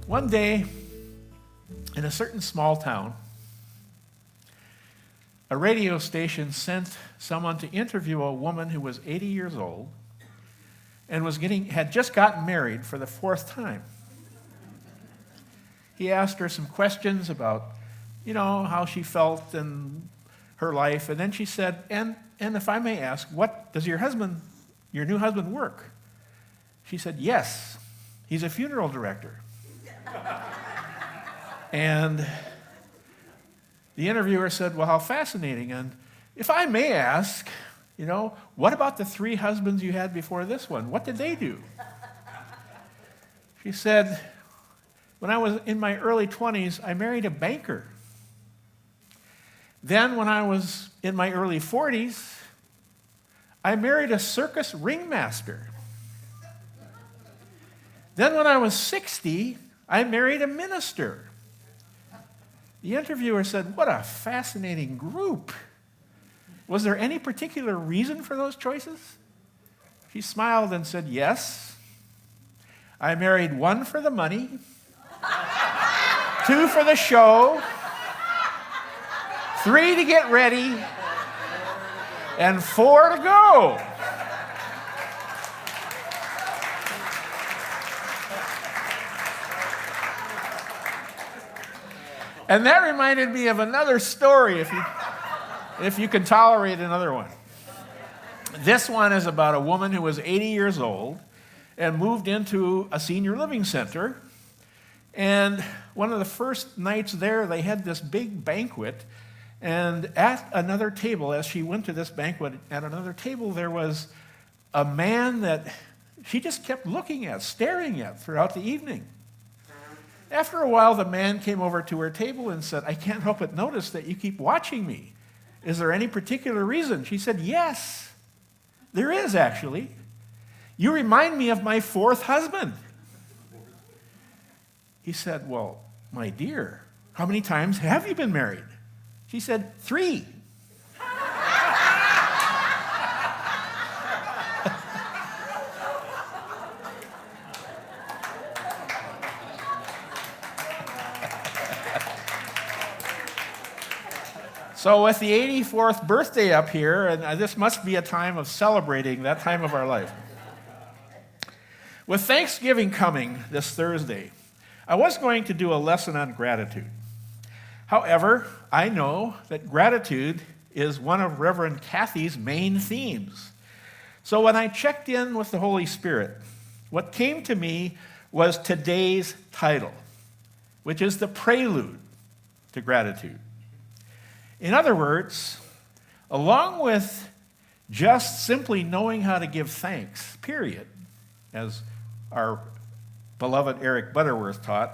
One day, in a certain small town, a radio station sent someone to interview a woman who was 80 years old and had just gotten married for the fourth time. He asked her some questions about, how she felt in her life, and then she said, and if I may ask, what does your new husband work? She said, yes, he's a funeral director. And the interviewer said, well, how fascinating. And if I may ask, what about the 3 husbands you had before this one? What did they do? She said, when I was in my early 20s, I married a banker. Then when I was in my early 40s, I married a circus ringmaster. Then when I was 60, I married a minister. The interviewer said, what a fascinating group. Was there any particular reason for those choices? She smiled and said, yes. I married 1 for the money, 2 for the show, 3 to get ready, and 4 to go. And that reminded me of another story, if you can tolerate another one. This one is about a woman who was 80 years old and moved into a senior living center. And one of the first nights there, they had this big banquet. And at another table, as she went to this banquet, at another table there was a man that she just kept looking at, staring at throughout the evening. After a while, the man came over to her table and said, I can't help but notice that you keep watching me. Is there any particular reason? She said, yes, there is actually. You remind me of my 4th husband. He said, well, my dear, how many times have you been married? She said, 3. So with the 84th birthday up here, and this must be a time of celebrating that time of our life. With Thanksgiving coming this Thursday, I was going to do a lesson on gratitude. However, I know that gratitude is one of Reverend Kathy's main themes. So when I checked in with the Holy Spirit, what came to me was today's title, which is the Prelude to Gratitude. In other words, along with just simply knowing how to give thanks, period, as our beloved Eric Butterworth taught,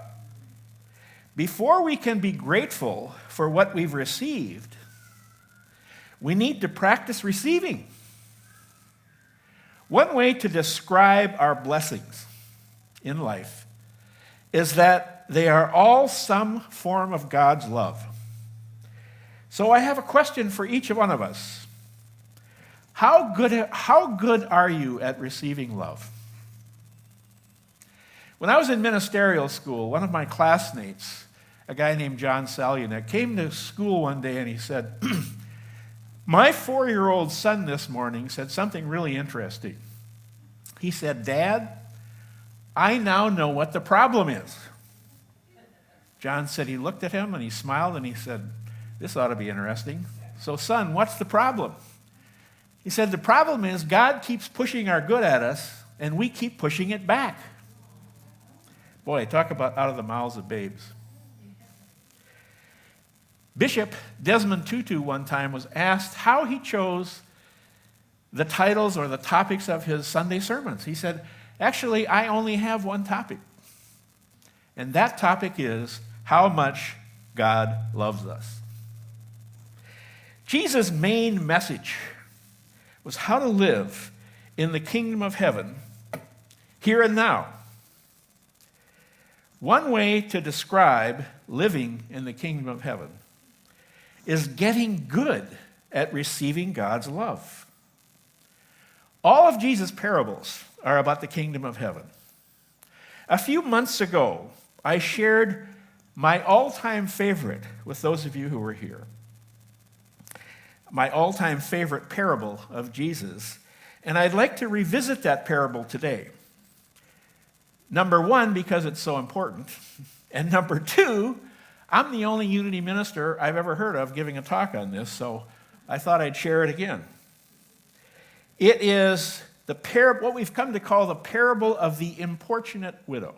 before we can be grateful for what we've received, we need to practice receiving. One way to describe our blessings in life is that they are all some form of God's love. So I have a question for each one of us. How good are you at receiving love? When I was in ministerial school, one of my classmates, a guy named John Salunek, came to school one day and he said, my 4-year-old son this morning said something really interesting. He said, Dad, I now know what the problem is. John said he looked at him and he smiled and he said, this ought to be interesting. So, son, what's the problem? He said, the problem is God keeps pushing our good at us, and we keep pushing it back. Boy, talk about out of the mouths of babes. Bishop Desmond Tutu one time was asked how he chose the titles or the topics of his Sunday sermons. He said, actually, I only have one topic. And that topic is how much God loves us. Jesus' main message was how to live in the kingdom of heaven here and now. One way to describe living in the kingdom of heaven is getting good at receiving God's love. All of Jesus' parables are about the kingdom of heaven. A few months ago, I shared my all-time favorite with those of you who were here. My all-time favorite parable of Jesus. And I'd like to revisit that parable today. Number one, because it's so important. And number two, I'm the only Unity minister I've ever heard of giving a talk on this, so I thought I'd share it again. It is what we've come to call the parable of the importunate widow.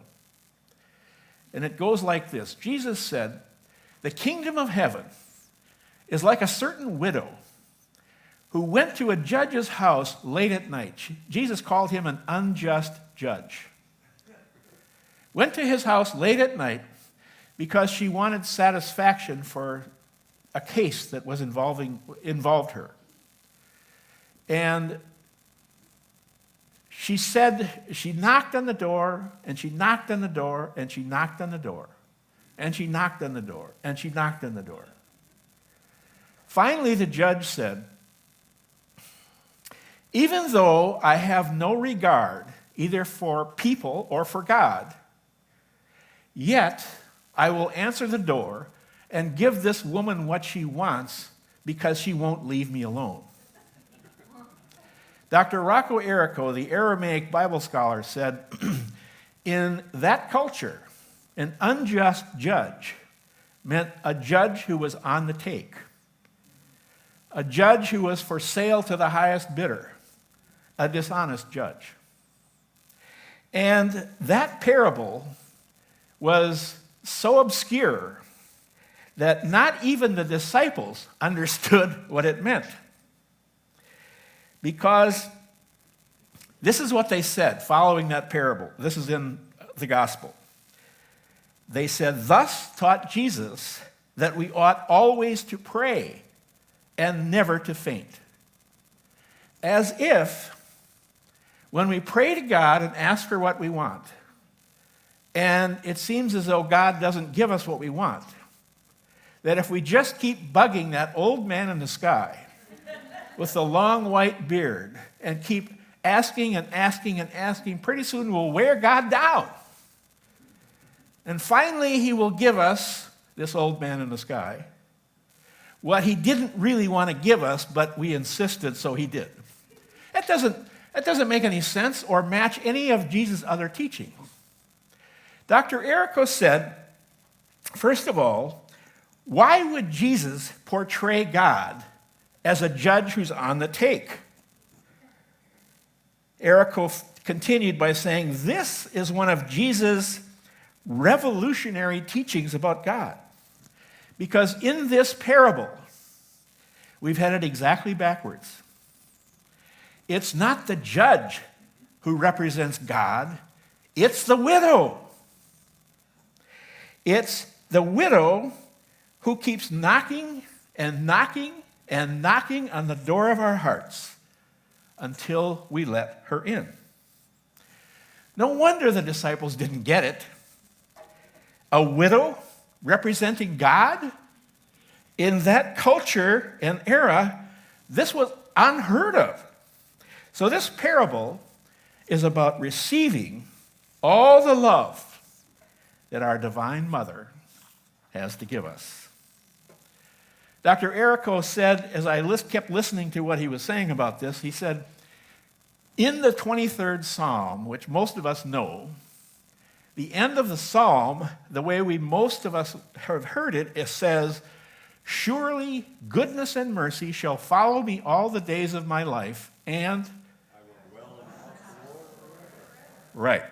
And it goes like this. Jesus said, the kingdom of heaven is like a certain widow who went to a judge's house late at night. Jesus called him an unjust judge. Went to his house late at night because she wanted satisfaction for a case that was involved her. And she said, she knocked on the door, and she knocked on the door, and she knocked on the door, and she knocked on the door, and she knocked on the door. Finally, the judge said, even though I have no regard either for people or for God, yet I will answer the door and give this woman what she wants because she won't leave me alone. Dr. Rocco Errico, the Aramaic Bible scholar, said, in that culture, an unjust judge meant a judge who was on the take, a judge who was for sale to the highest bidder, a dishonest judge. And that parable was so obscure that not even the disciples understood what it meant. Because this is what they said following that parable. This is in the gospel. They said, thus taught Jesus that we ought always to pray and never to faint. As if when we pray to God and ask for what we want, and it seems as though God doesn't give us what we want, that if we just keep bugging that old man in the sky with the long white beard and keep asking and asking and asking, pretty soon we'll wear God down. And finally, he will give us, this old man in the sky, what he didn't really want to give us, but we insisted, so he did. That doesn't make any sense or match any of Jesus' other teachings. Dr. Errico said, first of all, why would Jesus portray God as a judge who's on the take? Errico continued by saying, this is one of Jesus' revolutionary teachings about God. Because in this parable, we've had it exactly backwards. It's not the judge who represents God, it's the widow. It's the widow who keeps knocking and knocking and knocking on the door of our hearts until we let her in. No wonder the disciples didn't get it. A widow representing God? In that culture and era, this was unheard of. So this parable is about receiving all the love that our divine mother has to give us. Dr. Errico said, as I kept listening to what he was saying about this, he said, in the 23rd Psalm, which most of us know, the end of the Psalm, the way most of us have heard it, it says, surely goodness and mercy shall follow me all the days of my life, and I will dwell in the house of the Lord forever. Right.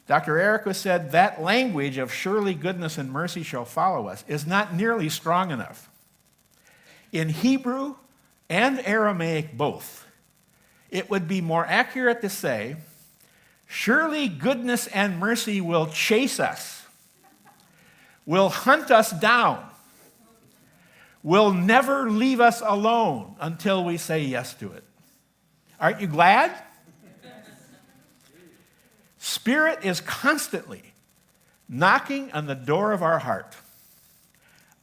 Dr. Errico said that language of surely goodness and mercy shall follow us is not nearly strong enough. In Hebrew and Aramaic both, it would be more accurate to say, surely goodness and mercy will chase us, will hunt us down, will never leave us alone until we say yes to it. Aren't you glad? Spirit is constantly knocking on the door of our heart.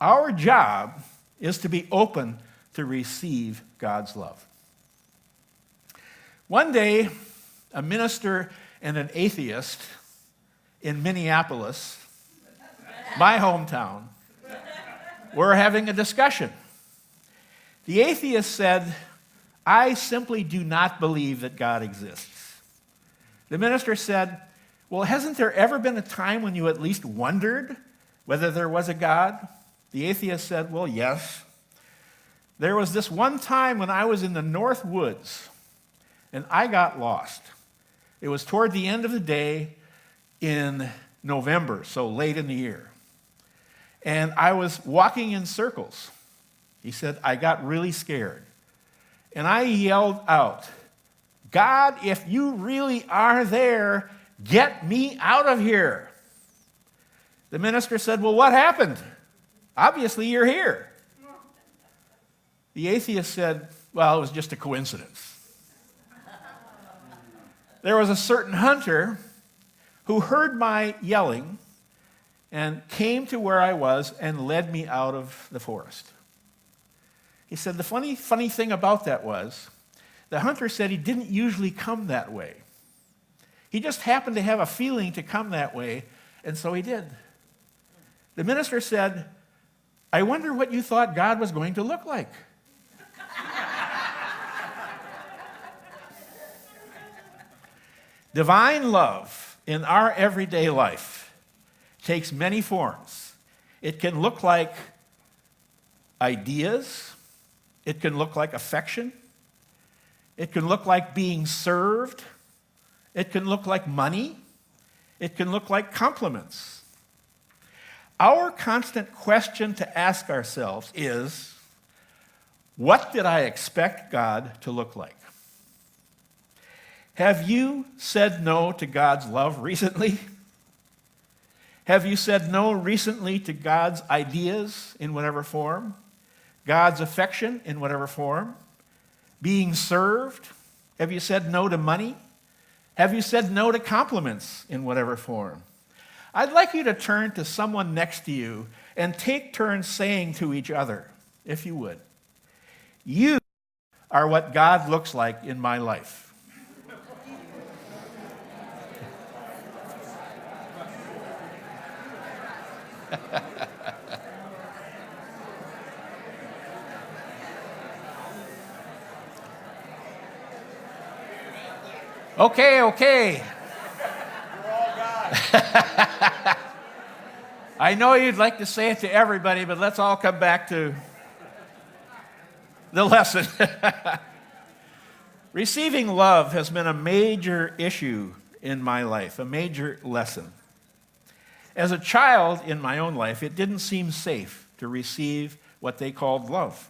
Our job is to be open to receive God's love. One day, a minister and an atheist in Minneapolis, my hometown, were having a discussion. The atheist said, "I simply do not believe that God exists." The minister said, "Well, hasn't there ever been a time when you at least wondered whether there was a God?" The atheist said, "Well, yes. There was this one time when I was in the North Woods, and I got lost. It was toward the end of the day in November, so late in the year. And I was walking in circles." He said, "I got really scared. And I yelled out, 'God, if you really are there, get me out of here.'" The minister said, "Well, what happened? Obviously, you're here." The atheist said, "Well, it was just a coincidence. There was a certain hunter who heard my yelling and came to where I was and led me out of the forest." He said the funny thing about that was, the hunter said he didn't usually come that way. He just happened to have a feeling to come that way, and so he did. The minister said, "I wonder what you thought God was going to look like." Divine love in our everyday life takes many forms. It can look like ideas. It can look like affection. It can look like being served. It can look like money. It can look like compliments. Our constant question to ask ourselves is, what did I expect God to look like? Have you said no to God's love recently? Have you said no recently to God's ideas in whatever form? God's affection in whatever form? Being served? Have you said no to money? Have you said no to compliments in whatever form? I'd like you to turn to someone next to you and take turns saying to each other, if you would, "You are what God looks like in my life." Okay. I know you'd like to say it to everybody, but let's all come back to the lesson. Receiving love has been a major issue in my life, a major lesson. As a child in my own life, it didn't seem safe to receive what they called love.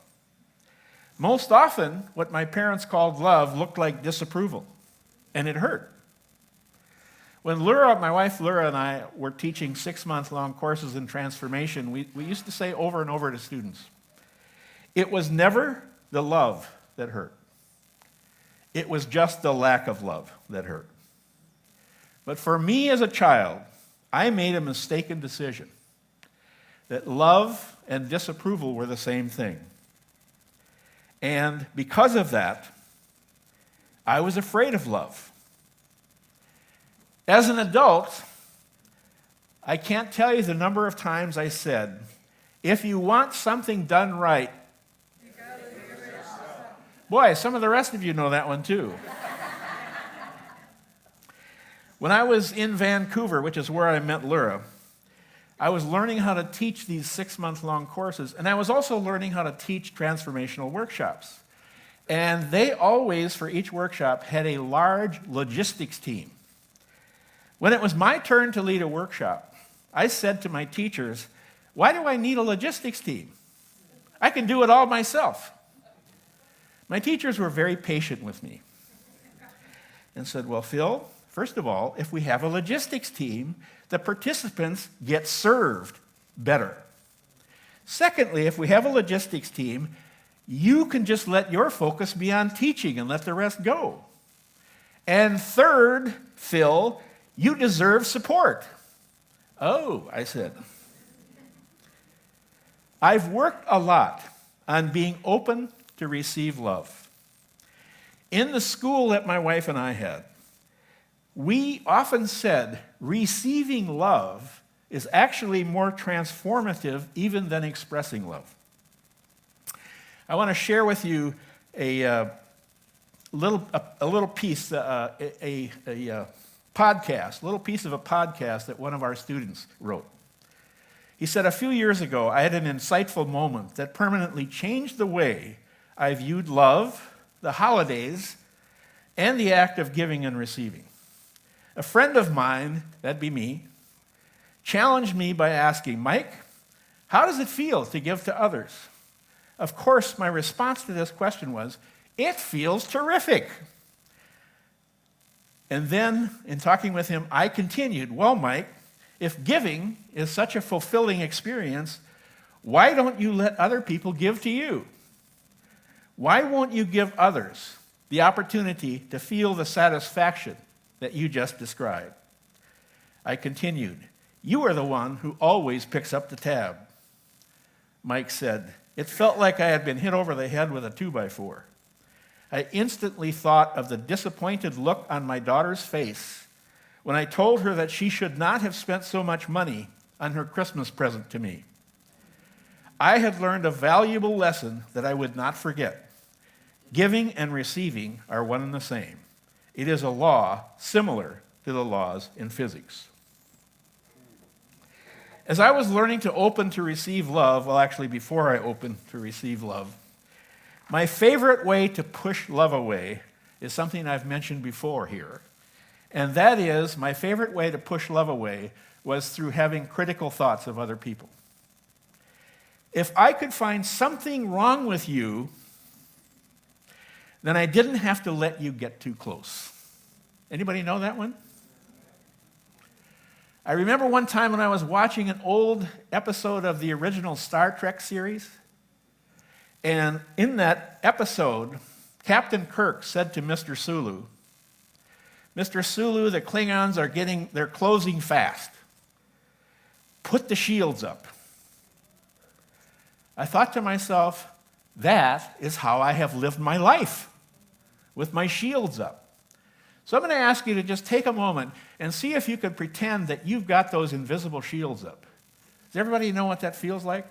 Most often, what my parents called love looked like disapproval, and it hurt. When my wife Laura and I were teaching 6-month-long courses in transformation, we used to say over and over to students, it was never the love that hurt. It was just the lack of love that hurt. But for me as a child, I made a mistaken decision that love and disapproval were the same thing. And because of that, I was afraid of love. As an adult, I can't tell you the number of times I said, if you want something done right, you gotta do it yourself. Boy, some of the rest of you know that one too. When I was in Vancouver, which is where I met Laura, I was learning how to teach these 6-month-long courses, and I was also learning how to teach transformational workshops. And they always, for each workshop, had a large logistics team. When it was my turn to lead a workshop, I said to my teachers, "Why do I need a logistics team? I can do it all myself." My teachers were very patient with me and said, "Well, Phil, first of all, if we have a logistics team, the participants get served better. Secondly, if we have a logistics team, you can just let your focus be on teaching and let the rest go. And third, Phil, you deserve support." "Oh," I said. I've worked a lot on being open to receive love. In the school that my wife and I had, we often said receiving love is actually more transformative even than expressing love. I want to share with you a little piece, a piece of a podcast that one of our students wrote. He said, a few years ago, I had an insightful moment that permanently changed the way I viewed love, the holidays, and the act of giving and receiving. A friend of mine, that'd be me, challenged me by asking, Mike, how does it feel to give to others? Of course, my response to this question was, it feels terrific. And then, in talking with him, I continued, well, Mike, if giving is such a fulfilling experience, why don't you let other people give to you? Why won't you give others the opportunity to feel the satisfaction that you just described? I continued, you are the one who always picks up the tab. Mike said, it felt like I had been hit over the head with a 2x4. I instantly thought of the disappointed look on my daughter's face when I told her that she should not have spent so much money on her Christmas present to me. I had learned a valuable lesson that I would not forget. Giving and receiving are one and the same. It is a law similar to the laws in physics. As I was learning to open to receive love, well, actually, before I opened to receive love, my favorite way to push love away is something I've mentioned before here. And that is, my favorite way to push love away was through having critical thoughts of other people. If I could find something wrong with you, then I didn't have to let you get too close. Anybody know that one? I remember one time when I was watching an old episode of the original Star Trek series, and in that episode, Captain Kirk said to Mr. Sulu, Mr. Sulu, the Klingons they're closing fast. Put the shields up. I thought to myself, that is how I have lived my life, with my shields up. So I'm going to ask you to just take a moment and see if you can pretend that you've got those invisible shields up. Does everybody know what that feels like?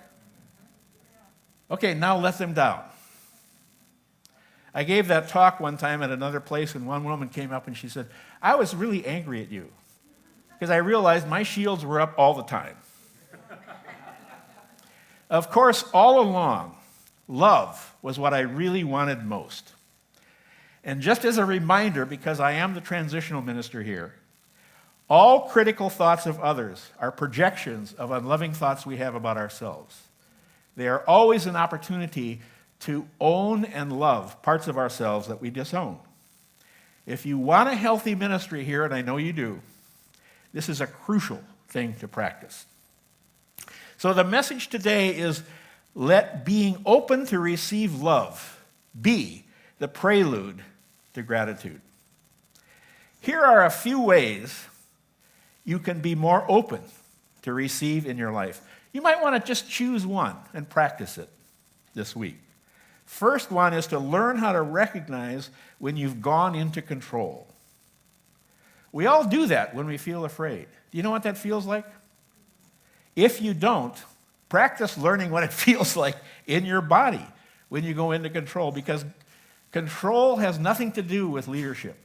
Okay, now let them down. I gave that talk one time at another place, and one woman came up and she said, I was really angry at you because I realized my shields were up all the time. Of course, all along, love was what I really wanted most. And just as a reminder, because I am the transitional minister here, all critical thoughts of others are projections of unloving thoughts we have about ourselves. They are always an opportunity to own and love parts of ourselves that we disown. If you want a healthy ministry here, and I know you do, this is a crucial thing to practice. So the message today is, let being open to receive love be the prelude to gratitude. Here are a few ways you can be more open to receive in your life. You might want to just choose one and practice it this week. First one is to learn how to recognize when you've gone into control. We all do that when we feel afraid. Do you know what that feels like? If you don't, practice learning what it feels like in your body when you go into control, because control has nothing to do with leadership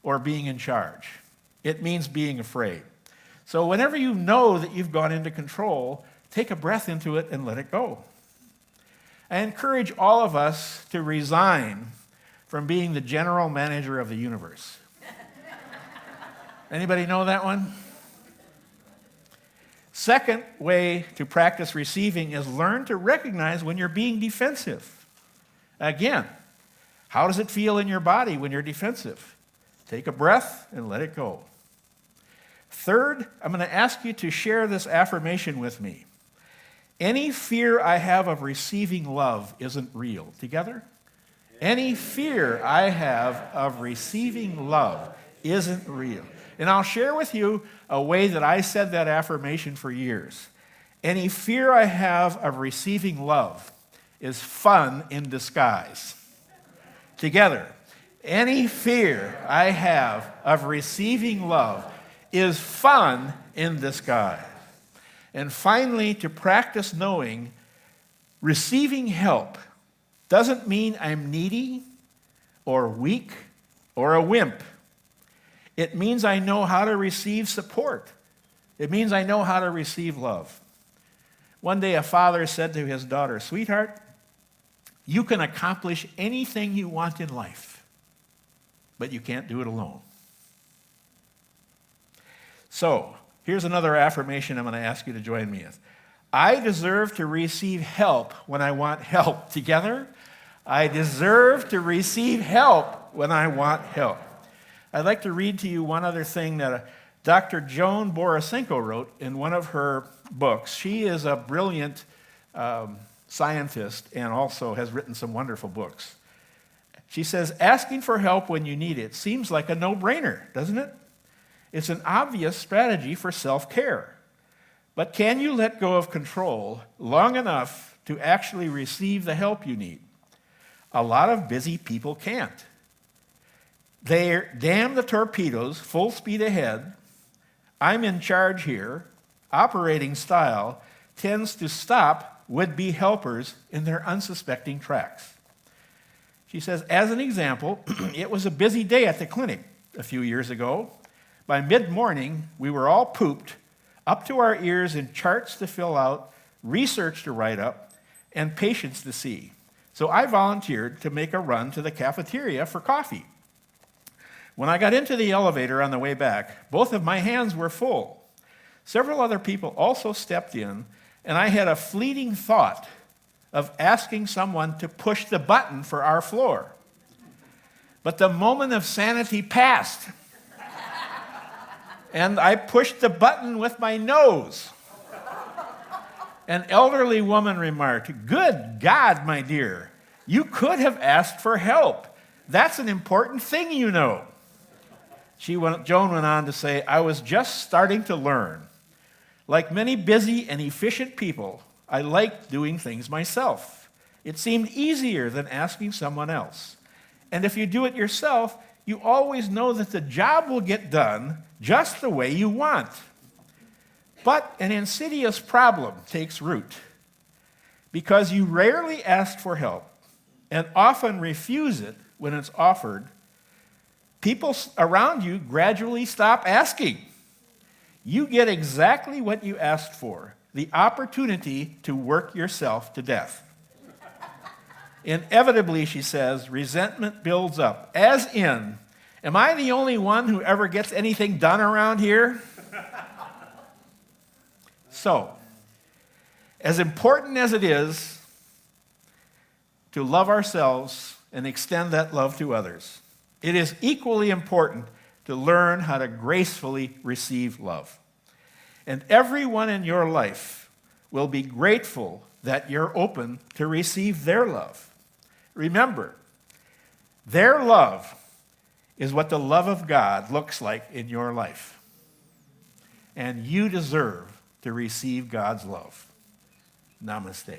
or being in charge. It means being afraid. So whenever you know that you've gone into control, take a breath into it and let it go. I encourage all of us to resign from being the general manager of the universe. Anybody know that one? Second way to practice receiving is learn to recognize when you're being defensive. Again, how does it feel in your body when you're defensive? Take a breath and let it go. Third, I'm going to ask you to share this affirmation with me. Any fear I have of receiving love isn't real. Together? Any fear I have of receiving love isn't real. And I'll share with you a way that I said that affirmation for years. Any fear I have of receiving love is fun in disguise. Together. Any fear I have of receiving love is fun in disguise. And finally, to practice knowing receiving help doesn't mean I'm needy or weak or a wimp. It means I know how to receive support. It means I know how to receive love. One day a father said to his daughter, "Sweetheart, you can accomplish anything you want in life, but you can't do it alone." So, here's another affirmation I'm going to ask you to join me in. I deserve to receive help when I want help. Together, I deserve to receive help when I want help. I'd like to read to you one other thing that Dr. Joan Borisenko wrote in one of her books. She is a brilliant scientist and also has written some wonderful books. She says, asking for help when you need it seems like a no-brainer, doesn't it? It's an obvious strategy for self-care. But can you let go of control long enough to actually receive the help you need? A lot of busy people can't. They're damn the torpedoes, full speed ahead. I'm in charge here. Operating style tends to stop would-be helpers in their unsuspecting tracks. She says, as an example, it was a busy day at the clinic a few years ago. By mid-morning, we were all pooped, up to our ears in charts to fill out, research to write up, and patients to see. So I volunteered to make a run to the cafeteria for coffee. When I got into the elevator on the way back, both of my hands were full. Several other people also stepped in, and I had a fleeting thought of asking someone to push the button for our floor. But the moment of sanity passed, and I pushed the button with my nose. An elderly woman remarked, "Good God, my dear, you could have asked for help. That's an important thing, you know." Joan went on to say, "I was just starting to learn. Like many busy and efficient people, I liked doing things myself. It seemed easier than asking someone else. And if you do it yourself, you always know that the job will get done just the way you want. But an insidious problem takes root. Because you rarely ask for help and often refuse it when it's offered, people around you gradually stop asking. You get exactly what you asked for, the opportunity to work yourself to death. Inevitably," she says, "resentment builds up, as in, am I the only one who ever gets anything done around here?" So, as important as it is to love ourselves and extend that love to others, it is equally important to learn how to gracefully receive love. And everyone in your life will be grateful that you're open to receive their love. Remember, their love is what the love of God looks like in your life. And you deserve to receive God's love. Namaste.